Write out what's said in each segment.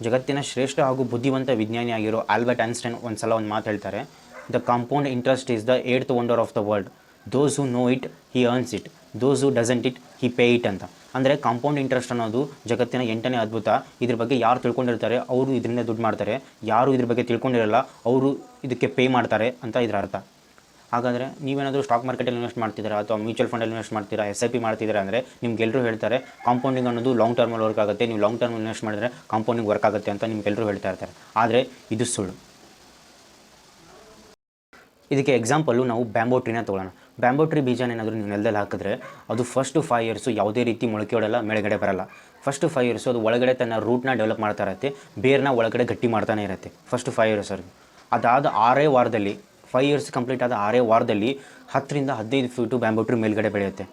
ಜಗತ್ತಿನ ಶ್ರೇಷ್ಠ ಹಾಗೂ ಬುದ್ಧಿವಂತ ವಿಜ್ಞಾನಿಯಾಗಿರೋ ಆಲ್ಬರ್ಟ್ ಐನ್ಸ್ಟೈನ್ ಒಂದು ಸಲ ಒಂದು ಮಾತು ಹೇಳ್ತಾರೆ, the compound interest is the eighth wonder of the world, those who know it he earns it, those who doesn't it he pay it ಅಂತ. ಅಂದರೆ ಕಾಂಪೌಂಡ್ ಇಂಟ್ರೆಸ್ಟ್ ಅನ್ನೋದು ಜಗತ್ತಿನ 8ನೇ ಅದ್ಭುತ. ಇದ್ರ ಬಗ್ಗೆ ಯಾರು ತಿಳ್ಕೊಂಡಿರ್ತಾರೆ ಅವರು ಇದರಿಂದ ದುಡ್ಡು ಮಾಡ್ತಾರೆ, ಯಾರು ಇದ್ರ ಬಗ್ಗೆ ತಿಳ್ಕೊಂಡಿರಲ್ಲ ಅವರು ಇದಕ್ಕೆ ಪೇ ಮಾಡ್ತಾರೆ ಅಂತ ಇದರ ಅರ್ಥ. ಹಾಗಾದರೆ ನೀವೇನಾದರೂ ಸ್ಟಾಕ್ ಮಾರ್ಕೆಟಲ್ಲಿ ಇನ್ವೆಸ್ಟ್ ಮಾಡ್ತಿದ್ದೀರಾ ಅಥವಾ ಮ್ಯೂಚುವಲ್ ಫಂಡಲ್ಲಿ ಇನ್ವೆಸ್ಟ್ ಮಾಡ್ತೀರಾ, SIP ಮಾಡ್ತಿದ್ದೀರಾ ಅಂದರೆ ನಿಮ್ಗೆಲ್ಲರೂ ಹೇಳ್ತಾರೆ ಕಾಂಪೌಂಡಿಂಗ್ ಅನ್ನೋದು ಲಾಂಗ್ ಟರ್ಮಲ್ಲಿ ವರ್ಕ್ ಆಗುತ್ತೆ, ನೀವು ಲಾಂಗ್ ಟರ್ಮ್ ಇನ್ವೆಸ್ಟ್ ಮಾಡಿದ್ರೆ ಕಾಂಪೌಂಡಿಂಗ್ ವರ್ಕ್ ಆಗುತ್ತೆ ಅಂತ ನಿಮ್ಗೆಲ್ಲರೂ ಹೇಳ್ತಾ ಇರ್ತಾರೆ. ಆದರೆ ಇದು ಸುಳ್ಳು. ಇದಕ್ಕೆ ಎಕ್ಸಾಂಪಲ್ಲು ನಾವು ಬ್ಯಾಂಬೋ ಟ್ರೀನ ತೊಗೊಳ್ಳೋಣ. ಬ್ಯಾಂಬೋ ಟ್ರೀ ಬೀಜನ ಏನಾದರೂ ನೀವು ನೆಲದಲ್ಲಿ ಹಾಕಿದ್ರೆ ಅದು ಫಸ್ಟು 5 ಇಯರ್ಸು ಯಾವುದೇ ರೀತಿ ಮೊಳಕೆ ಹೊಡೆಲ್ಲ, ಮೇಲ್ಗಡೆ ಬರಲ್ಲ. ಫಸ್ಟು 5 ಇಯರ್ಸು ಅದು ಒಳಗಡೆ ತನ್ನ ರೂಟ್ನ ಡೆವಲಪ್ ಮಾಡ್ತಾ ಇರುತ್ತೆ, ಬೇರ್ನ ಒಳಗಡೆ ಗಟ್ಟಿ ಮಾಡ್ತಾನೆ ಇರುತ್ತೆ ಫಸ್ಟು 5 ಇಯರ್ಸ್ವರೆಗೆ. ಅದಾದ 6 ವಾರದಲ್ಲಿ 5 ಇಯರ್ಸ್ ಕಂಪ್ಲೀಟ್ ಆದ 6 ವಾರದಲ್ಲಿ 10 ರಿಂದ 15 ಫೀಟು ಬ್ಯಾಂಬೋ ಟ್ರೀ ಮೇಲ್ಗಡೆ ಬೆಳೆಯುತ್ತೆ.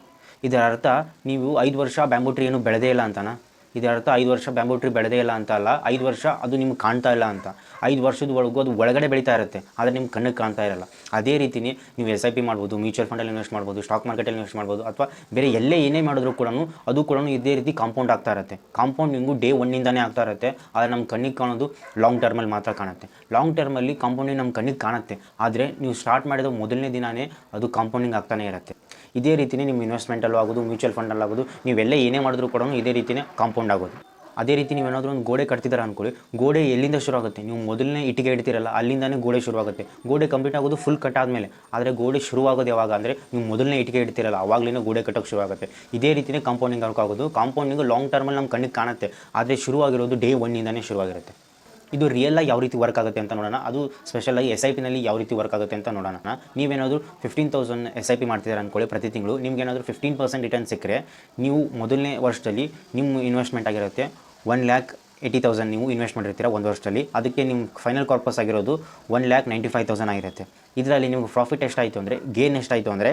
ಇದರ ಅರ್ಥ ನೀವು 5 ವರ್ಷ ಬ್ಯಾಂಬೋ ಟ್ರೀ ಏನು ಬೆಳೆದೇ ಇಲ್ಲ ಅಂತನಾ? ಇದರ ಅರ್ಥ 5 ವರ್ಷ ಬ್ಯಾಂಬೋ ಟ್ರೀ ಬೆಳೆದೇ ಇಲ್ಲ ಅಂತ ಅಲ್ಲ, 5 ವರ್ಷ ಅದು ನಿಮ್ಗೆ ಕಾಣ್ತಾ ಇಲ್ಲ ಅಂತ. 5 ವರ್ಷದವರೆಗೂ ಅದು ಒಳಗಡೆ ಬೆಳೀತಾ ಇರುತ್ತೆ, ಆದರೆ ನಿಮ್ಗೆ ಕಣ್ಣಿಗೆ ಕಾಣ್ತಾ ಇರಲ್ಲ. ಅದೇ ರೀತಿಯೇ ನೀವು SIP ಮಾಡ್ಬೋದು, ಮ್ಯೂಚುವಲ್ ಫಂಡಲ್ಲಿ ಇನ್ವೆಸ್ಟ್ ಮಾಡ್ಬೋದು, ಸ್ಟಾಕ್ ಮಾರ್ಕೆಟಲ್ಲಿ ಇನ್ವೆಸ್ಟ್ ಮಾಡ್ಬೋದು, ಅಥವಾ ಬೇರೆ ಎಲ್ಲೇ ಏನೇ ಮಾಡಿದ್ರು ಕೂಡ ಅದು ಕೂಡ ಇದೇ ರೀತಿ ಕಾಂಪೌಂಡ್ ಆಗ್ತಾ ಇರುತ್ತೆ. ಕಾಂಪೌಂಡಿಂಗು ಡೇ 1ಇಂದನೇ ಆಗ್ತಾ ಇರುತ್ತೆ, ಆದರೆ ನಮ್ಮ ಕಣ್ಣಿಗೆ ಕಾಣೋದು ಲಾಂಗ್ ಟರ್ಮಲ್ಲಿ ಮಾತ್ರ ಕಾಣುತ್ತೆ. ಲಾಂಗ್ ಟರ್ಮಲ್ಲಿ ಕಾಂಪೌಂಡಿಂಗ್ ನಮ್ಮ ಕಣ್ಣಿಗೆ ಕಾಣುತ್ತೆ, ಆದರೆ ನೀವು ಸ್ಟಾರ್ಟ್ ಮಾಡಿದ ಮೊದಲನೇ ದಿನವೇ ಅದು ಕಾಂಪೌಂಡಿಂಗ್ ಆಗ್ತಾನೆ ಇರುತ್ತೆ. ಇದೇ ರೀತಿಯೇ ನಿಮ್ಮ ಇನ್ವೆಸ್ಟ್ಮೆಂಟಲ್ಲೂ ಆಗೋದು, ಮ್ಯೂಚುವಲ್ ಫಂಡಲ್ಲಾಗೋದು, ನೀವೆಲ್ಲೇ ಏನೇ ಮಾಡಿದ್ರು ಕೂಡ ಇದೇ ರೀತಿಯೇ ಕಾಂಪೌಂಡ್ ಆಗೋದು. ಅದೇ ರೀತಿ ನೀವೇನಾದರೂ ಒಂದು ಗೋಡೆ ಕಟ್ತಿದ್ದೀರ ಅಂದ್ಕೊಳ್ಳಿ, ಗೋಡೆ ಎಲ್ಲಿಂದ ಶುರು ಆಗುತ್ತೆ? ನೀವು ಮೊದಲನೇ ಇಟ್ಟಿಗೆ ಇಡ್ತೀರಲ್ಲ ಅಲ್ಲಿಂದನೇ ಗೋಡೆ ಶುರುವಾಗುತ್ತೆ. ಗೋಡೆ ಕಂಪ್ಲೀಟ್ ಆಗೋದು ಫುಲ್ ಕಟ್ಟಾದಮೇಲೆ, ಆದರೆ ಗೋಡೆ ಶುರುವಾಗೋದು ಯಾವಾಗ ಅಂದರೆ ನೀವು ಮೊದಲನೇ ಇಟ್ಟಿಗೆ ಇಡ್ತೀರಲ್ಲ ಆವಾಗಲೇ ಗೋಡೆ ಕಟ್ಟೋಕ್ಕೆ ಶುರುವಾಗುತ್ತೆ. ಇದೇ ರೀತಿಯೇ ಕಾಂಪೌಂಡಿಂಗ್ ಆಗೋದು. ಕಾಂಪೌಂಡಿಂಗು ಲಾಂಗ್ ಟರ್ಮಲ್ಲಿ ನಮ್ಮ ಕಣ್ಣಿಗೆ ಕಾಣುತ್ತೆ, ಆದರೆ ಶುರುವಾಗಿರೋದು ಡೇ 1ಇಂದನೇ ಶುರುವಾಗಿರುತ್ತೆ. ಇದು ರಿಯಲಾಗಿ ಯಾವ ರೀತಿ ವರ್ಕ್ ಆಗುತ್ತೆ ಅಂತ ನೋಡೋಣ. ಅದು ಸ್ಪೆಷಲಾಗಿ SIPನಲ್ಲಿ ಯಾವ ರೀತಿ ವರ್ಕ್ ಆಗುತ್ತೆ ಅಂತ ನೋಡೋಣ. ನೀವೇನಾದರೂ 15,000 SIP ಮಾಡ್ತಿದ್ದೀರ ಅಂದ್ಕೊಳ್ಳಿ, ಪ್ರತಿ ತಿಂಗಳು ನಿಮಗೇನಾದರೂ 15% ರಿಟರ್ನ್ ಸಿಕ್ಕರೆ ನೀವು ಮೊದಲನೇ ವರ್ಷದಲ್ಲಿ ನಿಮ್ಮ ಇನ್ವೆಸ್ಟ್ಮೆಂಟ್ ಆಗಿರುತ್ತೆ 1,80,000 ನೀವು ಇನ್ವೆಸ್ಟ್ ಮಾಡಿರ್ತೀರ ಒಂದು ವರ್ಷದಲ್ಲಿ. ಅದಕ್ಕೆ ನಿಮ್ಮ ಫೈನಲ್ ಕಾರ್ಪಸ್ ಆಗಿರೋದು 1,95,000 ಆಗಿರುತ್ತೆ. ಇದರಲ್ಲಿ ನಿಮ್ಗೆ ಪ್ರಾಫಿಟ್ ಎಷ್ಟಾಯಿತು ಅಂದರೆ, ಗೇನ್ ಎಷ್ಟಾಯಿತು ಅಂದರೆ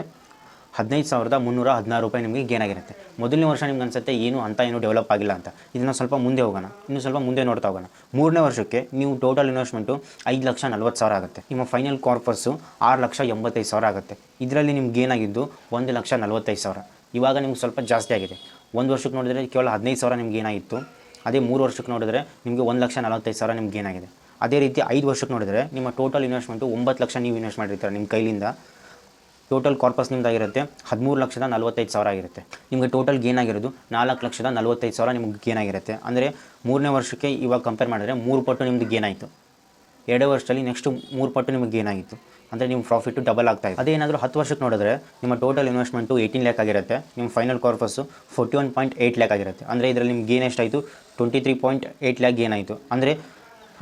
15,316 ರೂಪಾಯಿ ನಿಮಗೆ ಗೇನ್ ಆಗಿರುತ್ತೆ. ಮೊದಲನೇ ವರ್ಷ ನಿಮ್ಗೆ ಅನಿಸುತ್ತೆ ಏನು ಡೆವಲಪ್ ಆಗಿಲ್ಲ ಅಂತ. ಇದನ್ನು ಸ್ವಲ್ಪ ಮುಂದೆ ಹೋಗೋಣ, ಇನ್ನೂ ಸ್ವಲ್ಪ ಮುಂದೆ ನೋಡ್ತಾ ಹೋಗೋಣ. 3ನೇ ವರ್ಷಕ್ಕೆ ನೀವು ಟೋಟಲ್ ಇನ್ವೆಸ್ಟ್ಮೆಂಟು 5,40,000 ಆಗುತ್ತೆ. ನಿಮ್ಮ ಫೈನಲ್ ಕಾರ್ಪಸ್ಸು 6,85,000 ಆಗುತ್ತೆ. ಇದರಲ್ಲಿ ನಿಮ್ಗೆ ಗೇನ್ ಆಗಿದ್ದು 1,45,000. ಇವಾಗ ನಿಮ್ಗೆ ಸ್ವಲ್ಪ ಜಾಸ್ತಿ ಆಗಿದೆ. ಒಂದು ವರ್ಷಕ್ಕೆ ನೋಡಿದರೆ ಕೇವಲ 15,000 ನಿಮ್ಗೆ ಏನಾಗಿತ್ತು, ಅದೇ 3 ವರ್ಷಕ್ಕೆ ನೋಡಿದರೆ ನಿಮಗೆ 1,45,000 ನಿಮ್ಗೆ ಏನಾಗಿದೆ. ಅದೇ ರೀತಿ 5 ವರ್ಷಕ್ಕೆ ನೋಡಿದರೆ ನಿಮ್ಮ ಟೋಟಲ್ ಇನ್ವೆಸ್ಟ್ಮೆಂಟು 9 ಲಕ್ಷ ನೀವು ಇನ್ವೆಸ್ಟ್ ಮಾಡಿರ್ತೀರ ನಿಮ್ಮ ಕೈಲಿಂದ. ಟೋಟಲ್ ಕಾರ್ಪಸ್ ನಿಮ್ದಾಗಿರುತ್ತೆ 13,45,000 ಆಗಿರುತ್ತೆ. ನಿಮಗೆ ಟೋಟಲ್ ಗೇನ್ ಆಗಿರೋದು 4,45,000 ನಿಮ್ಗೆ ಗೇನ್ ಆಗಿರುತ್ತೆ. ಅಂದರೆ 3ನೇ ವರ್ಷಕ್ಕೆ ಇವಾಗ ಕಂಪೇರ್ ಮಾಡಿದ್ರೆ 3 ಪಟ್ಟು ನಿಮ್ಮದು ಗೇನ್ ಆಯಿತು. 2 ವರ್ಷದಲ್ಲಿ ನೆಕ್ಸ್ಟ್ 3 ಪಟ್ಟು ನಿಮಗೆ ಗೇನ್ ಆಗಿತ್ತು. ಅಂದರೆ ನಿಮ್ಮ ಪ್ರಾಫಿಟ್ಟು ಡಬಲ್ ಆಗ್ತಾಯಿದೆ. ಅದೇ ಏನಾದರೂ 10 ವರ್ಷಕ್ಕೆ ನೋಡಿದ್ರೆ ನಿಮ್ಮ ಟೋಟಲ್ ಇನ್ವೆಸ್ಟ್ಮೆಂಟು 18 ಲ್ಯಾಕ್ ಆಗಿರುತ್ತೆ, ನಿಮ್ಮ ಫೈನಲ್ ಕಾರ್ಪಸ್ಸು 41.8 ಲ್ಯಾಕ್ ಆಗಿರುತ್ತೆ. ಅಂದರೆ ಇದರಲ್ಲಿ ನಿಮ್ಗೆ ಗೇನ್ ಎಷ್ಟಾಯಿತು? 23.8 ಲ್ಯಾಕ್ ಗೇನ್ ಆಯಿತು. ಅಂದರೆ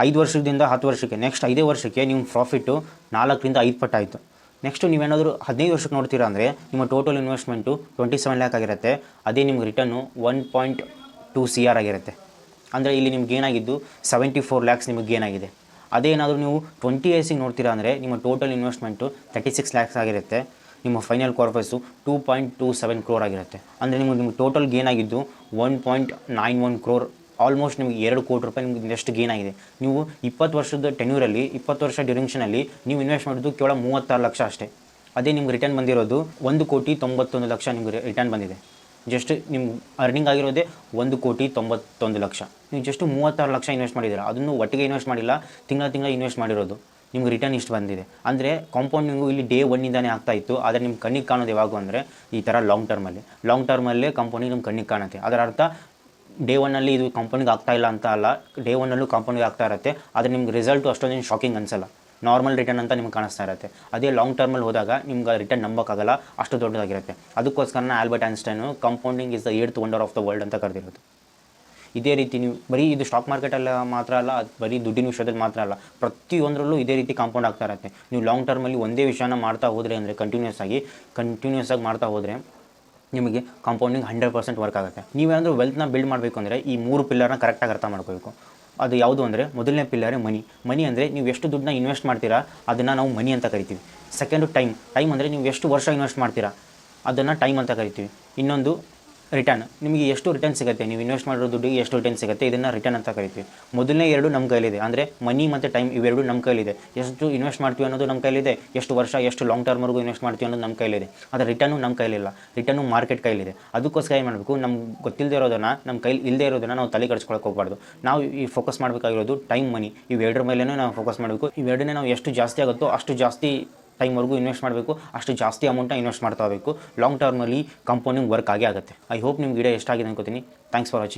5 ವರ್ಷದಿಂದ 10 ವರ್ಷಕ್ಕೆ, ನೆಕ್ಸ್ಟ್ 5ನೇ ವರ್ಷಕ್ಕೆ ನಿಮ್ಮ ಪ್ರಾಫಿಟ್ಟು 4 ರಿಂದ 5 ಪಟ್ಟು ಆಯಿತು. ನೆಕ್ಸ್ಟು ನೀವೇನಾದರೂ 15 ವರ್ಷಕ್ಕೆ ನೋಡ್ತೀರಾ ಅಂದರೆ ನಿಮ್ಮ ಟೋಟಲ್ ಇನ್ವೆಸ್ಟ್ಮೆಂಟು 27 ಲ್ಯಾಕ್ ಆಗಿರುತ್ತೆ. ಅದೇ ನಿಮ್ಗೆ ರಿಟರ್ನು 1.2 CR ಆಗಿರುತ್ತೆ. ಅಂದರೆ ಇಲ್ಲಿ ನಿಮ್ಗೆ ಏನಾಗಿದ್ದು 74 ಲ್ಯಾಕ್ಸ್ ನಿಮಗೆ ಗೇನ್ ಆಗಿದೆ. ಅದೇ ಏನಾದರೂ ನೀವು 20 ಇಯರ್ಸಿಗೆ ನೋಡ್ತೀರಾ ಅಂದರೆ ನಿಮ್ಮ ಟೋಟಲ್ ಇನ್ವೆಸ್ಟ್ಮೆಂಟು 36 ಲ್ಯಾಕ್ಸ್ ಆಗಿರುತ್ತೆ. ನಿಮ್ಮ ಫೈನಲ್ ಕಾರ್ಪಸ್ಸು 2.27 crore ಆಗಿರುತ್ತೆ. ಅಂದರೆ ನಿಮಗೆ ಟೋಟಲ್ ಗೇನ್ ಆಗಿದ್ದು 1.91 crore, ಆಲ್ಮೋಸ್ಟ್ ನಿಮಗೆ 2 ಕೋಟಿ ರೂಪಾಯಿ ನಿಮಗೆ ಎಷ್ಟು ಗೇನ್ ಆಗಿದೆ. ನೀವು 20 ವರ್ಷದ ಟೆನ್ಯೂರಲ್ಲಿ, 20 ವರ್ಷ ಡ್ಯೂರೇಷನಲ್ಲಿ ನೀವು ಇನ್ವೆಸ್ಟ್ ಮಾಡಿದ್ದು ಕೇವಲ 36 ಲಕ್ಷ ಅಷ್ಟೇ. ಅದೇ ನಿಮ್ಗೆ ರಿಟರ್ನ್ ಬಂದಿರೋದು 1,91,00,000 ನಿಮಗೆ ರಿಟರ್ನ್ ಬಂದಿದೆ. ಜಸ್ಟ್ ನಿಮ್ಗೆ ಅರ್ನಿಂಗ್ ಆಗಿರೋದೇ 1,91,00,000. ನೀವು ಜಸ್ಟ್ 36 ಲಕ್ಷ ಇನ್ವೆಸ್ಟ್ ಮಾಡಿದ್ದೀರಾ, ಅದನ್ನು ಒಟ್ಟಿಗೆ ಇನ್ವೆಸ್ಟ್ ಮಾಡಿಲ್ಲ, ತಿಂಗಳ ಇನ್ವೆಸ್ಟ್ ಮಾಡಿರೋದು. ನಿಮ್ಗೆ ರಿಟರ್ನ್ ಇಷ್ಟು ಬಂದಿದೆ. ಅಂದರೆ ಕಾಂಪೌಂಡಿಂಗು ಇಲ್ಲಿ ಡೇ 1ಇಂದನೇ ಆಗ್ತಾ ಇತ್ತು, ಆದರೆ ನಿಮ್ಮ ಕಣ್ಣಿಗೆ ಕಾಣೋದು ಯಾವಾಗ ಅಂದರೆ ಈ ಥರ ಲಾಂಗ್ ಟರ್ಮಲ್ಲೇ ಕಾಂಪೌಂಡಿಂಗ್ ನಿಮ್ಮ ಕಣ್ಣಿಗೆ ಕಾಣುತ್ತೆ. ಅದರ ಅರ್ಥ ಡೇ 1ಅಲ್ಲಿ ಇದು ಕಾಂಪೌಂಡಿಂಗ್ ಆಗ್ತಾ ಇಲ್ಲ ಅಂತ ಅಲ್ಲ, ಡೇ 1ಅಲ್ಲೂ ಕಾಂಪೌಂಡಿಂಗ್ ಆಗ್ತಾ ಇರುತ್ತೆ, ಆದರೆ ನಿಮ್ಗೆ ರಿಸಲ್ಟು ಅಷ್ಟೊಂದೇನು ಶಾಕಿಂಗ್ ಅನಿಸಲ್ಲ, ನಾರ್ಮಲ್ ರಿಟರ್ನ್ ಅಂತ ನಿಮ್ಗೆ ಕಾಣಿಸ್ತಾ ಇರುತ್ತೆ. ಅದೇ ಲಾಂಗ್ ಟರ್ಮಲ್ಲಿ ಹೋದಾಗ ನಿಮ್ಗೆ ರಿಟರ್ನ್ ನಂಬೋಕ್ಕಾಗಲ್ಲ, ಅಷ್ಟು ದೊಡ್ಡದಾಗಿರುತ್ತೆ. ಅದಕ್ಕೋಸ್ಕರ Albert Einstein compounding is the 8th wonder of the world ಅಂತ ಕರೆದಿರೋದು. ಇದೇ ರೀತಿ ನೀವು ಬರೀ ಇದು ಸ್ಟಾಕ್ ಮಾರ್ಕೆಟಲ್ಲಿ ಮಾತ್ರ ಅಲ್ಲ, ಬರೀ ದುಡ್ಡಿನ ವಿಷಯದಲ್ಲಿ ಮಾತ್ರ ಅಲ್ಲ, ಪ್ರತಿಯೊಂದರಲ್ಲೂ ಇದೇ ರೀತಿ ಕಾಂಪೌಂಡ್ ಆಗ್ತಾ ಇರುತ್ತೆ. ನೀವು ಲಾಂಗ್ ಟರ್ಮಲ್ಲಿ ಒಂದೇ ವಿಷಯನ ಮಾಡ್ತಾ ಹೋದರೆ ಅಂದರೆ ಕಂಟಿನ್ಯೂಸ್ ಆಗಿ ಮಾಡ್ತಾ ಹೋದರೆ ನಿಮಗೆ ಕಾಂಪೌಂಡಿಂಗ್ 100% ವರ್ಕ್ ಆಗುತ್ತೆ. ನೀವೇನಾದರೂ ವೆಲ್ತ್ನ ಬಿಲ್ಡ್ ಮಾಡಬೇಕು ಅಂದರೆ ಈ 3 ಪಿಲ್ಲರ್ನ ಕರೆಕ್ಟಾಗಿ ಅರ್ಥ ಮಾಡ್ಕೋಬೇಕು. ಅದು ಯಾವುದು ಅಂದರೆ ಮೊದಲನೇ ಪಿಲ್ಲರೇ ಮನಿ ಅಂದರೆ ನೀವು ಎಷ್ಟು ದುಡ್ಡನ್ನ ಇನ್ವೆಸ್ಟ್ ಮಾಡ್ತೀರಾ ಅದನ್ನು ನಾವು ಮನಿ ಅಂತ ಕರಿತೀವಿ. ಸೆಕೆಂಡು ಟೈಮ್ ಅಂದರೆ ನೀವು ಎಷ್ಟು ವರ್ಷ ಇನ್ವೆಸ್ಟ್ ಮಾಡ್ತೀರಾ ಅದನ್ನು ಟೈಮ್ ಅಂತ ಕರಿತೀವಿ. ಇನ್ನೊಂದು ರಿಟರ್ನ್ ನಿಮಗೆ ಎಷ್ಟು ರಿಟರ್ನ್ ಸಿಗುತ್ತೆ, ನೀವು ಇನ್ವೆಸ್ಟ್ ಮಾಡಿರೋ ದುಡ್ಡಿಗೆ ಎಷ್ಟು ರಿಟರ್ನ್ ಸಿಗುತ್ತೆ, ಇದನ್ನು ರಿಟರ್ನ್ ಅಂತ ಕರಿತೀವಿ. ಮೊದಲನೇ ಎರಡು ನಮ್ಮ ಕೈಲಿದೆ, ಅಂದರೆ ಮನಿ ಮತ್ತು ಟೈಮ್ ಇವೆರಡು ನಮ್ಮ ಕೈಲಿದೆ. ಎಷ್ಟು ಇನ್ವೆಸ್ಟ್ ಮಾಡ್ತೀವಿ ಅನ್ನೋದು ನಮ್ಮ ಕೈಲಿದೆ, ಎಷ್ಟು ವರ್ಷ ಎಷ್ಟು ಲಾಂಗ್ ಟರ್ಮ್ವರೆಗೂ ಇನ್ವೆಸ್ಟ್ ಮಾಡ್ತೀವಿ ಅನ್ನೋದು ನಮ್ಮ ಕೈಲಿದೆ. ಆದರೆ ರಿಟರ್ನು ನಮ್ಮ ಕೈಲಿಲ್ಲ, ರಿಟರ್ನು ಮಾರ್ಕೆಟ್ ಕೈಲಿದೆ. ಅದಕ್ಕೋಸ್ಕರ ಏನು ಮಾಡಬೇಕು, ನಮ್ಗೆ ಗೊತ್ತಿಲ್ಲದೆ ಇರೋದನ್ನು, ನಮ್ಮ ಕೈಲಿ ಇಲ್ಲದೆ ಇರೋದನ್ನು ನಾವು ತಲೆ ಕೆಡಿಸ್ಕೊಳಕ್ಕೆ ಹೋಗಬಾರ್ದು. ನಾವು ಈ ಫೋಕಸ್ ಮಾಡಬೇಕಾಗಿರೋದು ಟೈಮ್, ಮನಿ ಇವೆರಡರ ಮೇಲೇ ನಾವು ಫೋಕಸ್ ಮಾಡಬೇಕು. ಇವೆರಡನ್ನೇ ನಾವು ಎಷ್ಟು ಜಾಸ್ತಿ ಆಗುತ್ತೋ ಅಷ್ಟು ಜಾಸ್ತಿ ಟೈಮ್ವರೆಗೂ ಇನ್ವೆಸ್ಟ್ ಮಾಡಬೇಕು, ಅಷ್ಟು ಜಾಸ್ತಿ ಅಮೌಂಟ್ನ ಇನ್ವೆಸ್ಟ್ ಮಾಡ್ತಾ ಹೋಗಬೇಕು. ಲಾಂಗ್ ಟರ್ಮಲ್ಲಿ ಕಂಪೌಂಡಿಂಗ್ ವರ್ಕ್ ಆಗೇ ಆಗುತ್ತೆ. ಐ ಹೋಪ್ ನಿಮ್ಗೆ ವಿಡಿಯೋ ಇಷ್ಟ ಆಗಿದೆ ಅನ್ಕೋತೀನಿ. Thanks for watching.